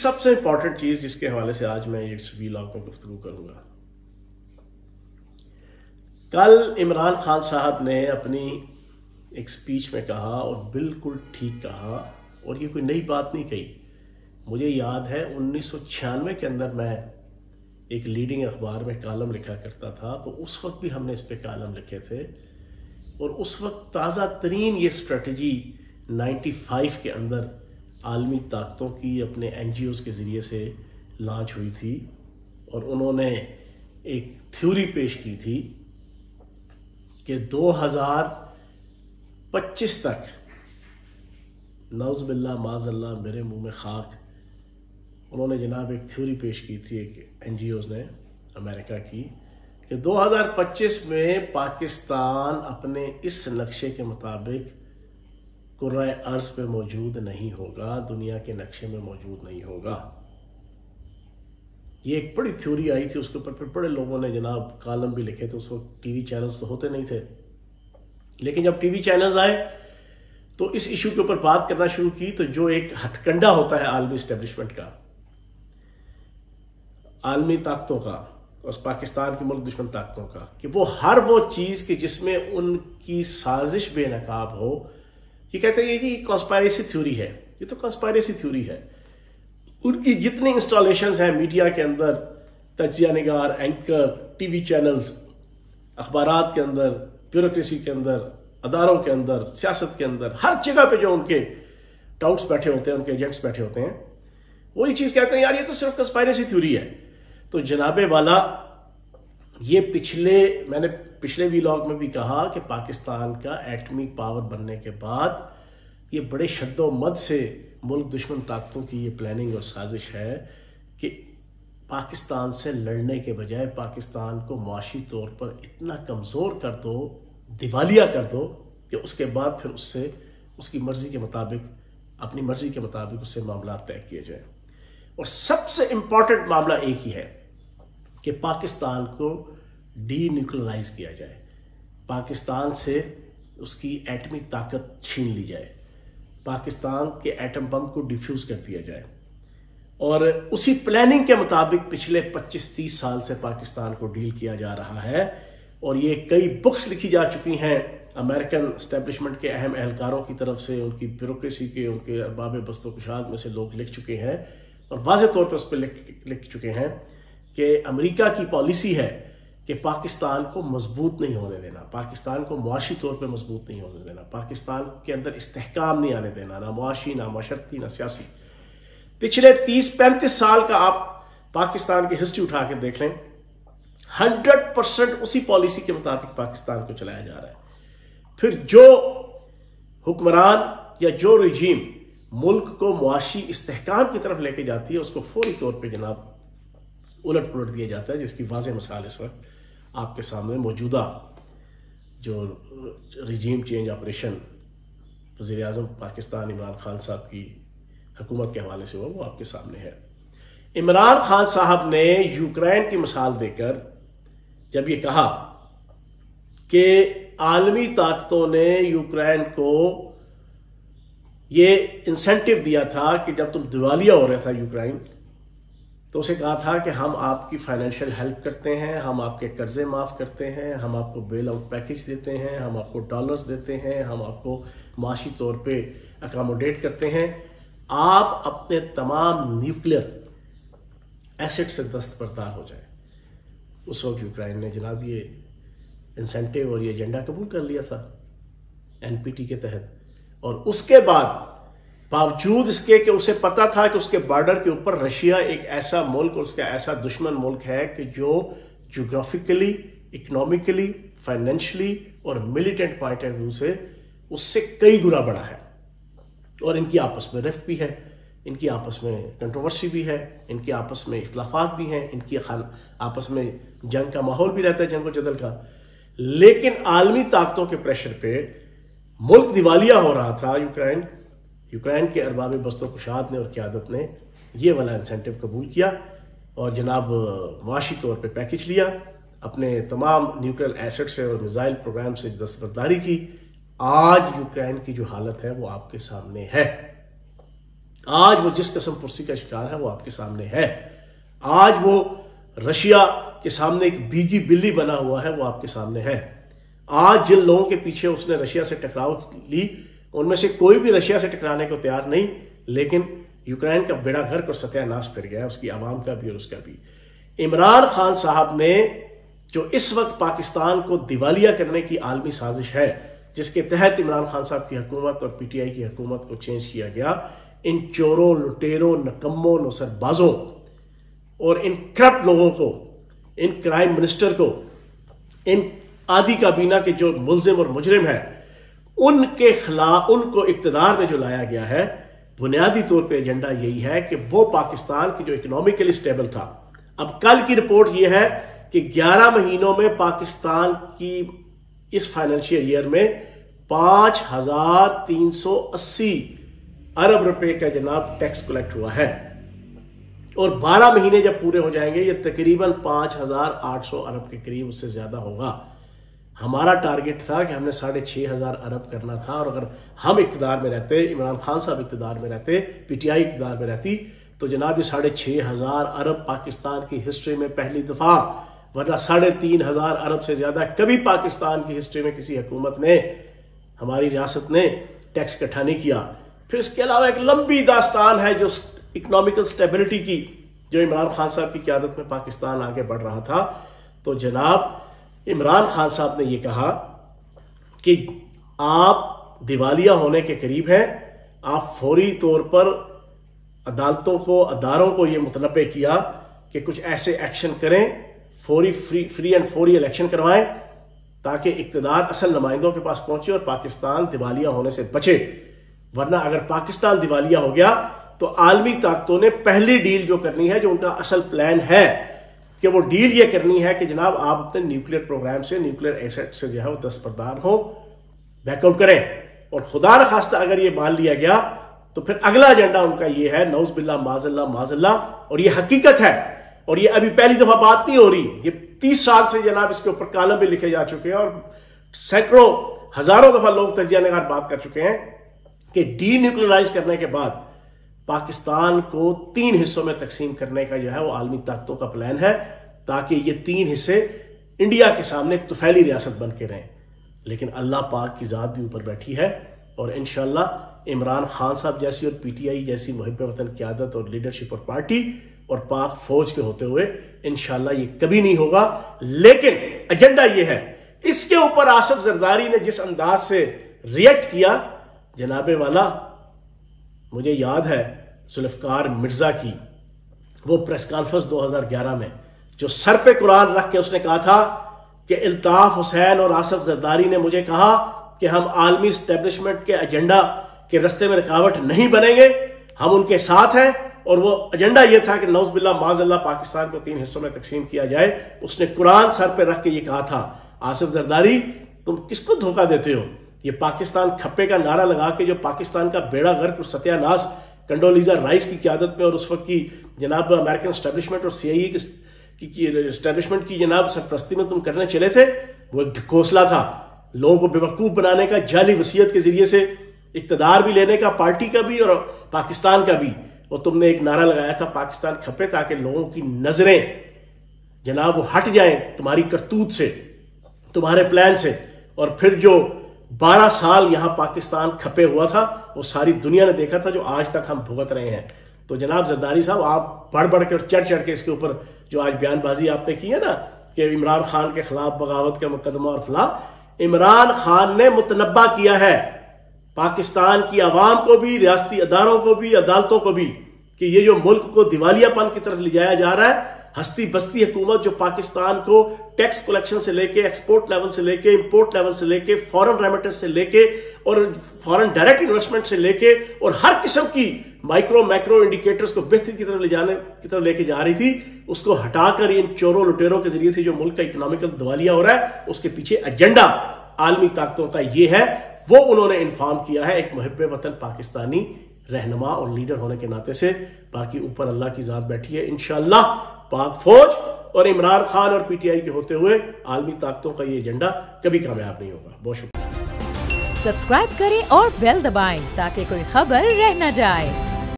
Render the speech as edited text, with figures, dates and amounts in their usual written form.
सबसे इंपॉर्टेंट चीज जिसके हवाले से आज मैं ये वीलॉग में गुफ्तगू करूंगा, कल इमरान खान साहब ने अपनी एक स्पीच में कहा और बिल्कुल ठीक कहा, और ये कोई नई बात नहीं कही। मुझे याद है 1996 के अंदर मैं एक लीडिंग अखबार में कालम लिखा करता था, तो उस वक्त भी हमने इस पे कालम लिखे थे, और उस वक्त ताज़ा तरीन ये स्ट्रेटजी 95 के अंदर आलमी ताकतों की अपने NGOs के ज़रिए से लॉन्च हुई थी, और उन्होंने एक थ्योरी पेश की थी कि 2025 तक, नौज़बिल्ला माज़ल्ला मेरे मुंह में खाक, उन्होंने जनाब एक थ्योरी पेश की थी एक NGOs ने अमेरिका की, कि 2025 में पाकिस्तान अपने इस नक्शे के मुताबिक कुर्राए अर्ज़ पे मौजूद नहीं होगा, दुनिया के नक्शे में मौजूद नहीं होगा। ये एक बड़ी थ्योरी आई थी, उसके ऊपर फिर बड़े लोगों ने जनाब कालम भी लिखे थे। उस वक्त TV चैनल्स तो होते नहीं थे, लेकिन जब TV चैनल्स आए तो इस इशू के ऊपर बात करना शुरू की, तो जो एक हथकंडा होता है आलमी इस्टेब्लिशमेंट का, आलमी ताकतों का और पाकिस्तान की मुल्क दुश्मन ताकतों का, कि वो हर वो चीज़ कि जिसमें उनकी साजिश बेनकाब हो, ये कहते हैं ये जी कॉन्स्पायरेसी थ्योरी है, ये तो कॉन्स्पायरेसी थ्योरी है। उनकी जितनी इंस्टॉलेशंस हैं मीडिया के अंदर, तज्जिया निगार, एंकर, TV चैनल्स, अखबारात के अंदर, ब्यूरोक्रेसी के अंदर, अदारों के अंदर, सियासत के अंदर, हर जगह पे जो उनके टाउट्स बैठे होते हैं, उनके एजेंट्स बैठे होते हैं, वही चीज़ कहते हैं यार ये तो सिर्फ कॉन्स्पायरेसी थ्योरी है। तो जनाबे वाला, ये मैंने पिछले वीलॉग में भी कहा कि पाकिस्तान का एटमी पावर बनने के बाद ये बड़े शद्दोमद से मुल्क दुश्मन ताकतों की ये प्लानिंग और साजिश है कि पाकिस्तान से लड़ने के बजाय पाकिस्तान को मुआशी तौर पर इतना कमज़ोर कर दो, दिवालिया कर दो, कि उसके बाद फिर उससे उसकी मर्जी के मुताबिक, अपनी मर्जी के मुताबिक उससे मामला तय किए जाए। और सबसे इंपॉर्टेंट मामला एक ही है कि पाकिस्तान को डीन्यूक्लियराइज किया जाए, पाकिस्तान से उसकी एटमी ताकत छीन ली जाए, पाकिस्तान के एटम बम को डिफ्यूज कर दिया जाए। और उसी प्लानिंग के मुताबिक पिछले 25-30 साल से पाकिस्तान को डील किया जा रहा है, और ये कई बुक्स लिखी जा चुकी हैं अमेरिकन एस्टेब्लिशमेंट के अहम एहलकारों की तरफ से, उनकी ब्यूरोक्रेसी के, उनके अरबाब बस्तोकुशाद में से लोग लिख चुके हैं और वाज़ेह तौर पर उस पर लिख चुके हैं कि अमेरिका की पॉलिसी है कि पाकिस्तान को मजबूत नहीं होने देना, पाकिस्तान को मुआशी तौर पे मजबूत नहीं होने देना, पाकिस्तान के अंदर इस्तेहकाम नहीं आने देना, ना मुआशी, ना माशरती, ना सियासी। पिछले 30-35 साल का आप पाकिस्तान की हिस्ट्री उठा के देख लें, 100% उसी पॉलिसी के मुताबिक पाकिस्तान को चलाया जा रहा है। फिर जो हुक्मरान या जो रिजीम मुल्क को मुआशी इस्तेहकाम की तरफ लेके जाती है, उसको फौरी तौर पर जनाब उलट पुलट दिया जाता है, जिसकी वाज़ेह मिसाल इस वक्त आपके सामने मौजूदा जो रिजीम चेंज ऑपरेशन वज़ीर आज़म पाकिस्तान इमरान खान साहब की हुकूमत के हवाले से हुआ, वो आपके सामने है। इमरान खान साहब ने यूक्रेन की मिसाल देकर जब ये कहा कि आलमी ताकतों ने यूक्रेन को ये इंसेंटिव दिया था कि जब तुम दिवालिया हो रहा था यूक्रेन, तो उसे कहा था कि हम आपकी फाइनेंशियल हेल्प करते हैं, हम आपके कर्जे माफ़ करते हैं, हम आपको बेल आउट पैकेज देते हैं, हम आपको डॉलर्स देते हैं, हम आपको माशी तौर पे अकोमोडेट करते हैं, आप अपने तमाम न्यूक्लियर एसेट से दस्तबरदार हो जाए। उस वक्त यूक्रेन ने जनाब ये इंसेंटिव और ये एजेंडा कबूल कर लिया था NPT के तहत, और उसके बाद बावजूद इसके कि उसे पता था कि उसके बॉर्डर के ऊपर रशिया एक ऐसा मुल्क और उसका ऐसा दुश्मन मुल्क है कि जो ज्योग्राफिकली, इकोनॉमिकली, फाइनेंशियली और मिलिटेंट पॉइंट ऑफ व्यू से उससे कई गुना बड़ा है, और इनकी आपस में रिफ्ट भी है, इनकी आपस में कंट्रोवर्सी भी है, इनकी आपस में इख्लाफात भी हैं, इनकी आपस में जंग का माहौल भी रहता है, जंग और जदल का। लेकिन आलमी ताकतों के प्रेशर पे मुल्क दिवालिया हो रहा था यूक्रेन के अरबाब बस्तोकुशाद ने और क़यादत ने ये वाला इंसेंटिव कबूल किया और जनाब मुआशी तौर पे पैकेज लिया, अपने तमाम न्यूक्लियर एसेट से और मिसाइल प्रोग्राम से दस्तबरदारी की। आज यूक्रेन की जो हालत है वो आपके सामने है। आज वो जिस किस्म पुरसी का शिकार है वो आपके सामने है। आज वो रशिया के सामने एक भीगी बिल्ली बना हुआ है, वो आपके सामने है। आज जिन लोगों के पीछे उसने रशिया से टकराव ली, उनमें से कोई भी रशिया से टकराने को तैयार नहीं, लेकिन यूक्रेन का बेड़ा गर्क और सत्यानाश कर गया, उसकी आवाम का भी और उसका भी। इमरान खान साहब ने जो इस वक्त पाकिस्तान को दिवालिया करने की आलमी साजिश है, जिसके तहत इमरान खान साहब की हुकूमत और पीटीआई की हुकूमत को चेंज किया गया, इन चोरों, लुटेरों, नकम्मों, नौसरबाजों और इन करप्ट लोगों को, इन क्राइम मिनिस्टर को, इन आदि काबीना के जो मुल्जिम और मुजरिम है, उनके खिलाफ, उनको इक्तदार में जो लाया गया है, बुनियादी तौर पे एजेंडा यही है कि वो पाकिस्तान की जो इकोनॉमिकली स्टेबल था, अब कल की रिपोर्ट ये है कि 11 महीनों में पाकिस्तान की इस फाइनेंशियल ईयर में 5,380 अरब रुपए का जनाब टैक्स कलेक्ट हुआ है, और 12 महीने जब पूरे हो जाएंगे ये तकरीबन 5,800 अरब के करीब, उससे ज्यादा होगा। हमारा टारगेट था कि हमने 6,500 अरब करना था, और अगर हम इक़्तिदार में रहते, इमरान खान साहब इक़्तिदार में रहते, पीटीआई इक़्तिदार में रहती, तो जनाब ये 6,500 अरब पाकिस्तान की हिस्ट्री में पहली दफा, वरना 3,500 अरब से ज्यादा कभी पाकिस्तान की हिस्ट्री में किसी हुकूमत ने, हमारी रियासत ने टैक्स इकट्ठा नहीं किया। फिर इसके अलावा एक लंबी दास्तान है जो इकोनॉमिकल स्टेबिलिटी की, जो इमरान खान साहब की क़यादत में पाकिस्तान आगे बढ़ रहा था। तो जनाब इमरान खान साहब ने यह कहा कि आप दिवालिया होने के करीब हैं, आप फौरी तौर पर अदालतों को, अदारों को यह मुतनब्बे किया कि कुछ ऐसे एक्शन करें, फ्री एंड फौरी इलेक्शन करवाएं, ताकि इक़्तिदार असल नुमाइंदों के पास पहुंचे और पाकिस्तान दिवालिया होने से बचे। वरना अगर पाकिस्तान दिवालिया हो गया तो आलमी ताकतों ने पहली डील जो करनी है, जो उनका असल प्लान है, कि वो डील ये करनी है कि जनाब आप अपने न्यूक्लियर प्रोग्राम से, न्यूक्लियर एसेट से जो है वो दस्तबरदार हो, बैकआउट करें। और खुदा न खास्ता अगर ये मान लिया गया तो फिर अगला एजेंडा उनका ये है, नौज़ुबिल्लाह माज़ल्लाह, और ये हकीकत है, और ये अभी पहली दफा बात नहीं हो रही, ये 30 साल से जनाब इसके ऊपर कालम भी लिखे जा चुके हैं, और सैकड़ों हजारों दफा लोग तजिया निगार बात कर चुके हैं कि डी न्यूक्लियराइज करने के बाद पाकिस्तान को 3 हिस्सों में तकसीम करने का जो है वो आलमी ताकतों का प्लान है, ताकि ये 3 हिस्से इंडिया के सामने एक तुफैली रियासत बन के रहें। लेकिन अल्लाह पाक की जात भी ऊपर बैठी है, और इंशाअल्लाह इमरान खान साहब जैसी और पीटीआई जैसी मुहिब्बे वतन क़यादत और लीडरशिप और पार्टी और पाक फौज के होते हुए इंशाअल्लाह ये कभी नहीं होगा। लेकिन एजेंडा ये है, इसके ऊपर आसिफ जरदारी ने जिस अंदाज से रिएक्ट किया, जनाबे वाला, मुझे याद है जुल्फ़िकार मिर्जा की वो प्रेस कॉन्फ्रेंस 2011 में, जो सर पे कुरान रख के उसने कहा था कि इल्ताफ हुसैन और आसिफ जरदारी ने मुझे कहा कि हम आलमी स्टैब्लिशमेंट के एजेंडा के रास्ते में रुकावट नहीं बनेंगे, हम उनके साथ हैं। और वो एजेंडा ये था कि नौज़ुबिल्लाह माज़ल्लाह पाकिस्तान को 3 हिस्सों में तकसीम किया जाए। उसने कुरान सर पे रख के ये कहा था, आसिफ जरदारी तुम किसको धोखा देते हो? ये पाकिस्तान खप्पे का नारा लगा के जो पाकिस्तान का बेड़ा गर्क और सत्यानाश कंडोलीजा राइस की क़यादत में और उस वक्त की जनाब अमेरिकन स्टैब्लिशमेंट और सीआईए की स्टैब्लिशमेंट की जनाब सरपरस्ती में तुम करने चले थे, वो एक ढकोसला था, लोगों को बेवकूफ बनाने का, जाली वसीयत के जरिए से इक़्तिदार भी लेने का, पार्टी का भी और पाकिस्तान का भी। और तुमने एक नारा लगाया था पाकिस्तान खप्पे, ताकि लोगों की नजरें जनाब वो हट जाएं तुम्हारी करतूत से, तुम्हारे प्लान से। और फिर जो 12 साल यहां पाकिस्तान खपे हुआ था वो सारी दुनिया ने देखा था, जो आज तक हम भुगत रहे हैं। तो जनाब जरदारी साहब, आप बढ़ बढ़ के और चढ़ चढ़ के इसके ऊपर जो आज बयानबाजी आपने की है ना कि इमरान खान के खिलाफ बगावत का मुकदमा और फला, इमरान खान ने मुतनब्बा किया है पाकिस्तान की आवाम को भी, रियासती अदारों को भी, अदालतों को भी, कि ये जो मुल्क को दिवालियापन की तरफ ले जाया जा रहा है, हस्ती बस्ती हुकूमत जो पाकिस्तान को टैक्स कलेक्शन से लेके, एक्सपोर्ट लेवल से लेके, इंपोर्ट लेवल से लेके, फॉरेन रेमिटेंस से लेके और फॉरेन डायरेक्ट इन्वेस्टमेंट से लेके और हर किस्म की माइक्रो मैक्रो इंडिकेटर्स को बेहतरी की तरफ ले जाने की तरफ लेके जा रही थी, उसको हटाकर इन चोरों लुटेरों के जरिए से जो मुल्क का इकोनॉमिकल दिवालिया हो रहा है, उसके पीछे एजेंडा आलमी ताकतों का ये है। वो उन्होंने इन्फॉर्म किया है एक मुहिब्बे वतन पाकिस्तानी रहनुमा और लीडर होने के नाते से। बाकी ऊपर अल्लाह की जात बैठी है, इंशाअल्लाह पाक फौज और इमरान खान और पीटीआई के होते हुए आलमी ताकतों का ये एजेंडा कभी कामयाब नहीं होगा। बहुत शुक्रिया। सब्सक्राइब करें और बेल दबाएं ताकि कोई खबर रह न जाए।